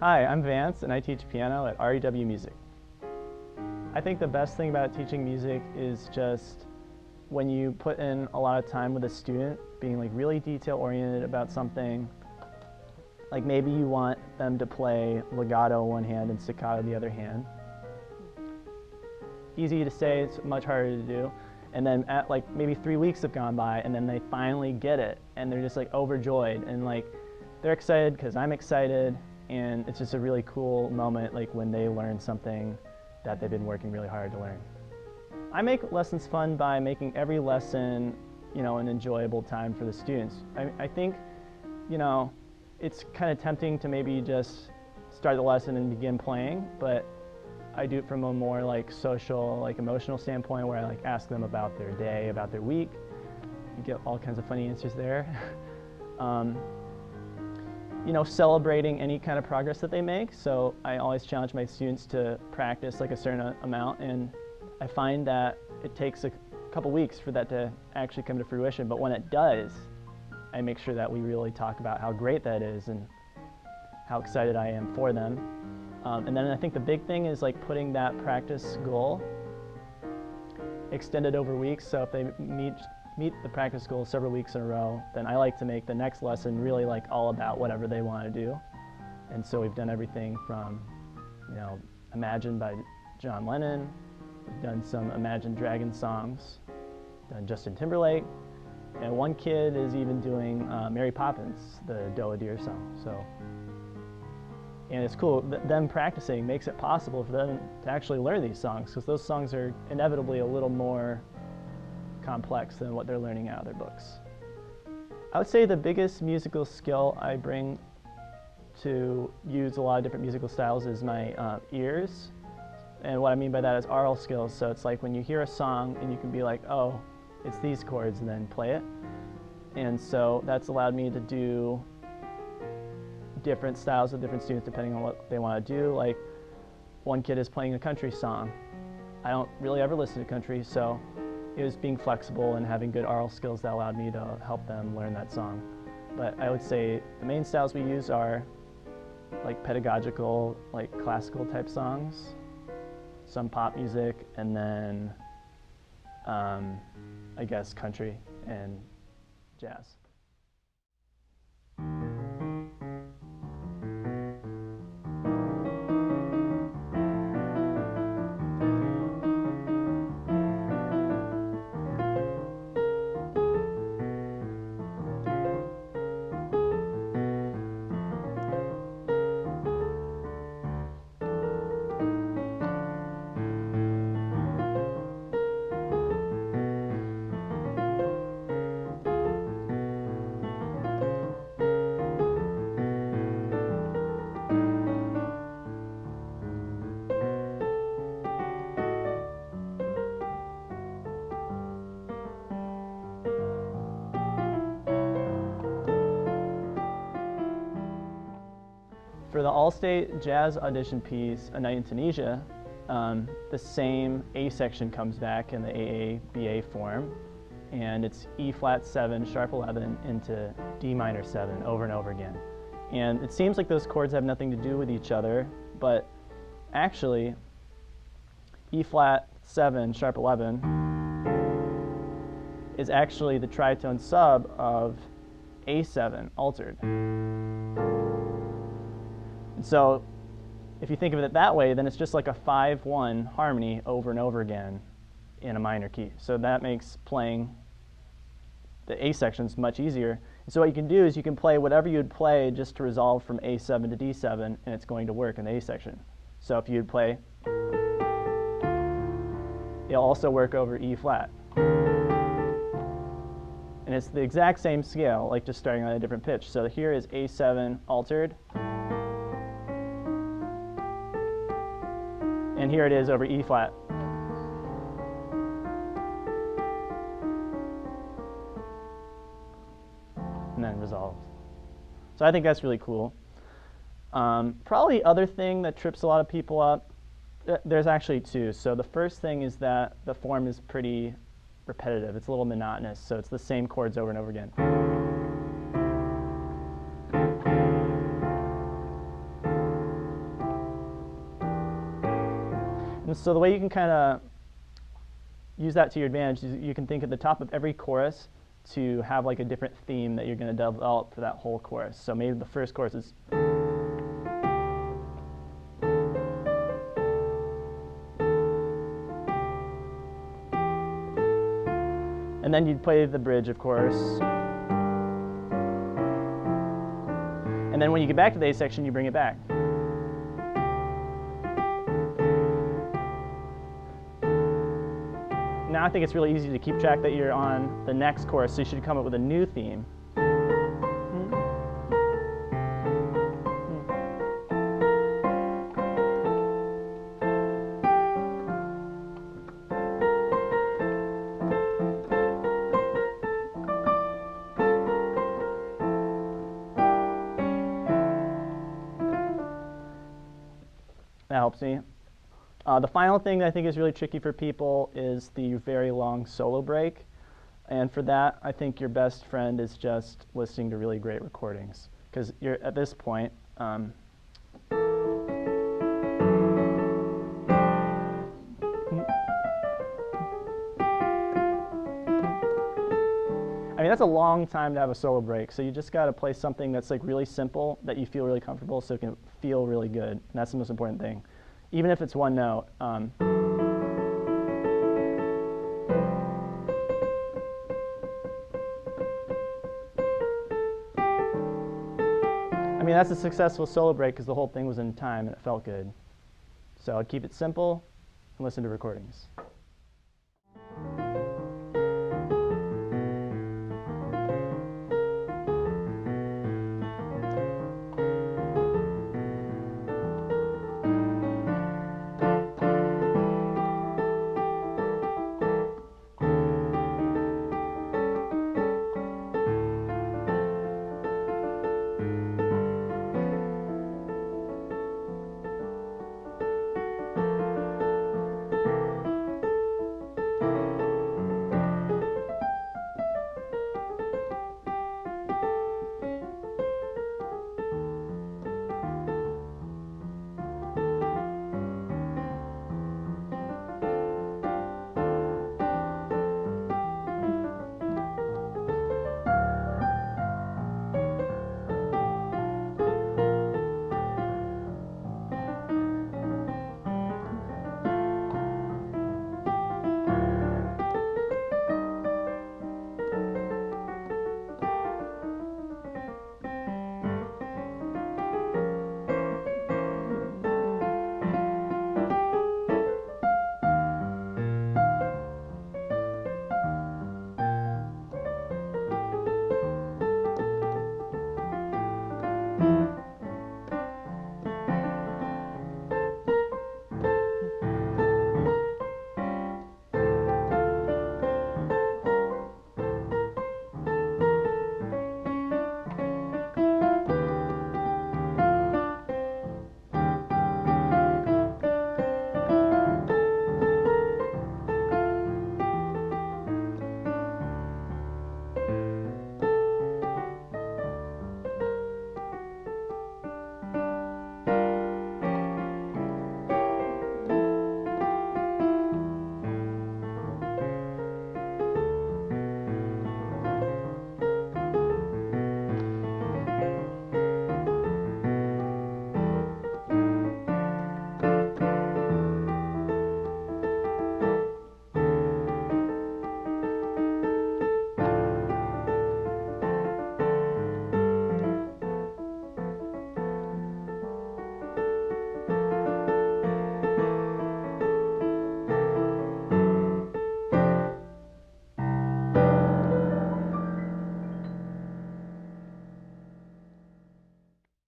Hi, I'm Vance and I teach piano at REW Music. I think the best thing about teaching music is just when you put in a lot of time with a student, being like really detail oriented about something. Like maybe you want them to play legato one hand and staccato the other hand. Easy to say, it's much harder to do. And then at like maybe 3 weeks have gone by and then they finally get it and they're just like overjoyed and like they're excited because I'm excited, and it's just a really cool moment like when they learn something that they've been working really hard to learn. I make lessons fun by making every lesson, an enjoyable time for the students. I think, it's kind of tempting to maybe just start the lesson and begin playing, but I do it from a more like social, like emotional standpoint where I like ask them about their day, about their week. You get all kinds of funny answers there. Celebrating any kind of progress that they make. So I always challenge my students to practice like a certain amount, and I find that it takes a couple weeks for that to actually come to fruition, but when it does, I make sure that we really talk about how great that is and how excited I am for them. And then I think the big thing is like putting that practice goal extended over weeks. So if they meet the practice goal several weeks in a row, then I like to make the next lesson really like all about whatever they want to do. And so we've done everything from, Imagine by John Lennon, we've done some Imagine Dragons songs, done Justin Timberlake, and one kid is even doing Mary Poppins, the Doe a Deer song. And it's cool, them practicing makes it possible for them to actually learn these songs, because those songs are inevitably a little more complex than what they're learning out of their books. I would say the biggest musical skill I bring to use a lot of different musical styles is my ears. And what I mean by that is aural skills. So it's like when you hear a song and you can be like, oh, it's these chords, and then play it. And so that's allowed me to do different styles with different students depending on what they want to do. Like one kid is playing a country song. I don't really ever listen to country, so it was being flexible and having good aural skills that allowed me to help them learn that song. But I would say the main styles we use are like pedagogical, like classical type songs, some pop music, and then I guess country and jazz. For the All-State Jazz audition piece, A Night in Tunisia, the same A section comes back in the AABA form, and it's E flat 7, sharp 11 into D minor 7 over and over again. And it seems like those chords have nothing to do with each other, but actually E flat 7, sharp 11 is actually the tritone sub of A7 altered. So if you think of it that way, then it's just like a 5-1 harmony over and over again in a minor key. So that makes playing the A sections much easier. And so what you can do is you can play whatever you'd play just to resolve from A7 to D7, and it's going to work in the A section. So if you'd play, it'll also work over E flat. And it's the exact same scale, like just starting on a different pitch. So here is A7 altered. And here it is over E flat. And then resolved. So I think that's really cool. Probably other thing that trips a lot of people up, there's actually two. So the first thing is that the form is pretty repetitive. It's a little monotonous, so it's the same chords over and over again. And so the way you can kind of use that to your advantage is you can think at the top of every chorus to have like a different theme that you're going to develop for that whole chorus. So maybe the first chorus is, and then you'd play the bridge, of course. And then when you get back to the A section, you bring it back. Now I think it's really easy to keep track that you're on the next chorus, so you should come up with a new theme. That helps me. The final thing that I think is really tricky for people is the very long solo break. And for that, I think your best friend is just listening to really great recordings. Because you're at this point, I mean, that's a long time to have a solo break. So you just got to play something that's like really simple that you feel really comfortable so it can feel really good. And that's the most important thing. Even if it's one note. I mean, that's a successful solo break because the whole thing was in time and it felt good. So I'd keep it simple and listen to recordings.